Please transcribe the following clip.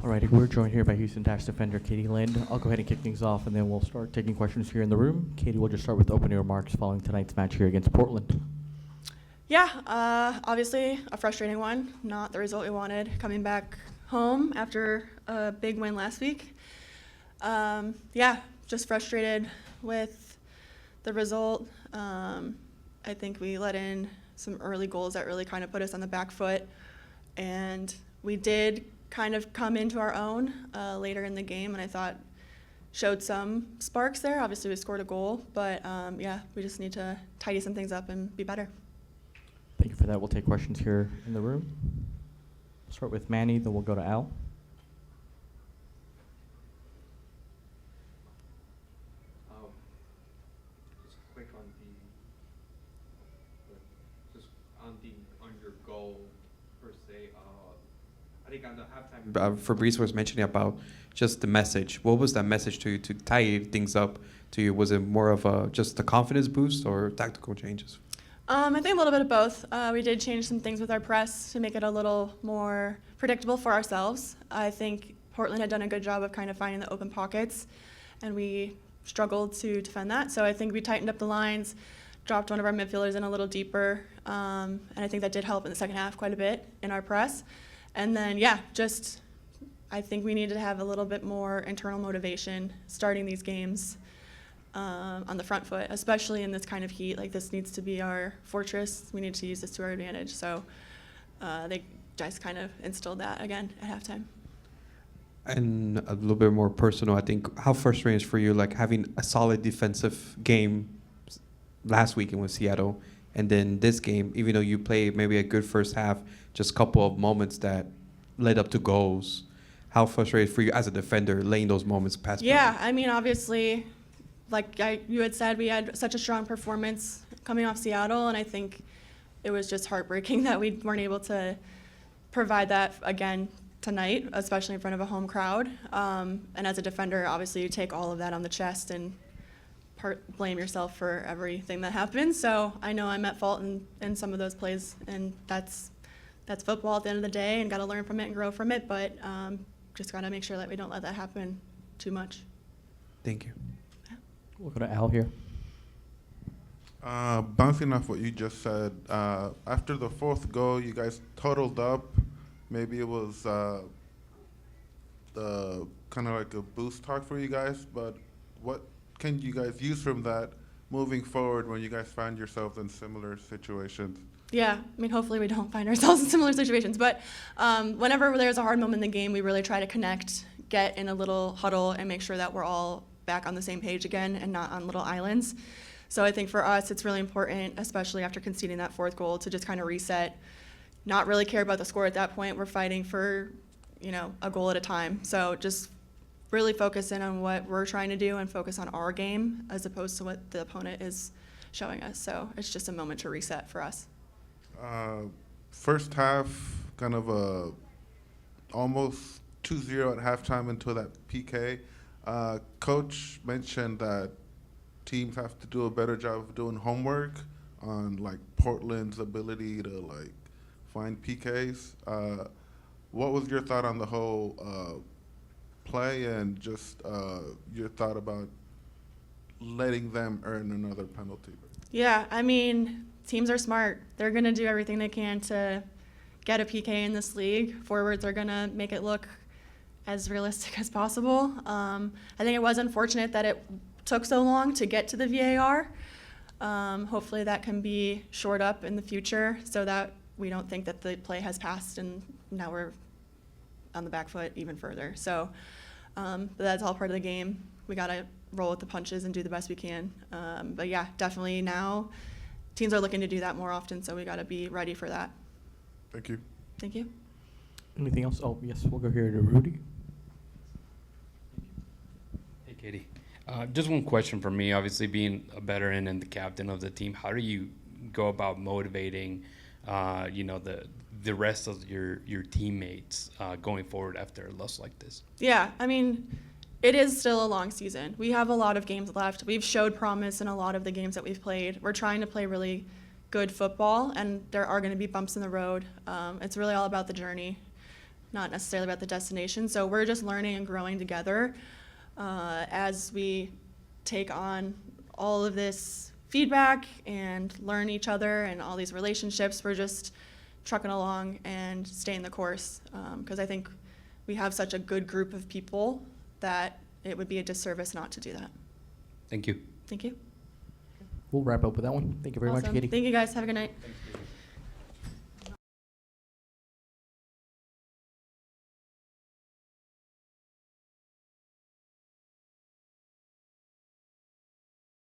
Alrighty, we're joined here by Houston Dash defender Katie Lind. I'll go ahead and kick things off, and then we'll start taking questions here in the room. Katie, we'll just start with opening remarks following tonight's match here against Portland. Yeah, obviously a frustrating one. Not the result we wanted coming back home after a big win last week. Yeah, just frustrated with the result. I think we let in some early goals that really kind of put us on the back foot. And we did kind of come into our own later in the game, and I thought showed some sparks there. Obviously, we scored a goal, but yeah, we just need to tidy some things up and be better. Thank you for that. We'll take questions here in the room. We'll start with Manny, then we'll go to Al. Just quick on your goal per se. I think on the halftime, Fabrice was mentioning about just the message. What was that message to you to tie things up to you? Was it more of a just a confidence boost or tactical changes? I think a little bit of both. We did change some things with our press to make it a little more predictable for ourselves. I think Portland had done a good job of kind of finding the open pockets, and we struggled to defend that. So I think we tightened up the lines, dropped one of our midfielders in a little deeper, and I think that did help in the second half quite a bit in our press. And then, yeah, just I think we needed to have a little bit more internal motivation starting these games on the front foot, especially in this kind of heat. Like, this needs to be our fortress. We need to use this to our advantage. So they just kind of instilled that again at halftime. And a little bit more personal, I think, how frustrating is for you, like having a solid defensive game last weekend with Seattle, and then this game, even though you played maybe a good first half, just a couple of moments that led up to goals. How frustrating for you as a defender laying those moments past? Yeah, I mean, obviously, like you had said, we had such a strong performance coming off Seattle, and I think it was just heartbreaking that we weren't able to provide that again tonight, especially in front of a home crowd. And as a defender, obviously, you take all of that on the chest and blame yourself for everything that happens. So I know I'm at fault in some of those plays, and that's football at the end of the day, and got to learn from it and grow from it. But just got to make sure that we don't let that happen too much. Thank you. We'll go to Al here. Bouncing off what you just said, after the fourth goal, you guys totaled up. Maybe it was the kind of like a boost talk for you guys, but what can you guys use from that moving forward when you guys find yourselves in similar situations? Yeah, I mean, hopefully we don't find ourselves in similar situations, but whenever there's a hard moment in the game, we really try to connect, get in a little huddle, and make sure that we're all back on the same page again and not on little islands. So I think for us, it's really important, especially after conceding that fourth goal, to just kind of reset, not really care about the score at that point. We're fighting for, a goal at a time. So just really focus in on what we're trying to do and focus on our game as opposed to what the opponent is showing us. So it's just a moment to reset for us. First half, kind of almost 2-0 at halftime into that PK. Coach mentioned that teams have to do a better job of doing homework on like Portland's ability to like find PKs. What was your thought on the whole play and just your thought about letting them earn another penalty? Yeah, I mean, teams are smart. They're going to do everything they can to get a PK in this league. Forwards are going to make it look as realistic as possible. I think it was unfortunate that it took so long to get to the VAR. Hopefully that can be shored up in the future so that we don't think that the play has passed and now we're on the back foot even further. So but that's all part of the game. We got to roll with the punches and do the best we can. But yeah, definitely now teams are looking to do that more often, so we got to be ready for that. Thank you. Thank you. Anything else? Oh, yes, we'll go here to Rudy. Hey, Katie. Just one question for me. Obviously, being a veteran and the captain of the team, how do you go about motivating, the rest of your teammates going forward after a loss like this? Yeah, I mean, it is still a long season. We have a lot of games left. We've showed promise in a lot of the games that we've played. We're trying to play really good football, and there are going to be bumps in the road. It's really all about the journey. not necessarily about the destination. So we're just learning and growing together as we take on all of this feedback and learn each other and all these relationships. We're just trucking along and staying the course because I think we have such a good group of people that it would be a disservice not to do that. Thank you. Thank you. We'll wrap up with that one. Thank you very much, Awesome. Katie. Thank you guys. Have a good night. Thanks, Katie.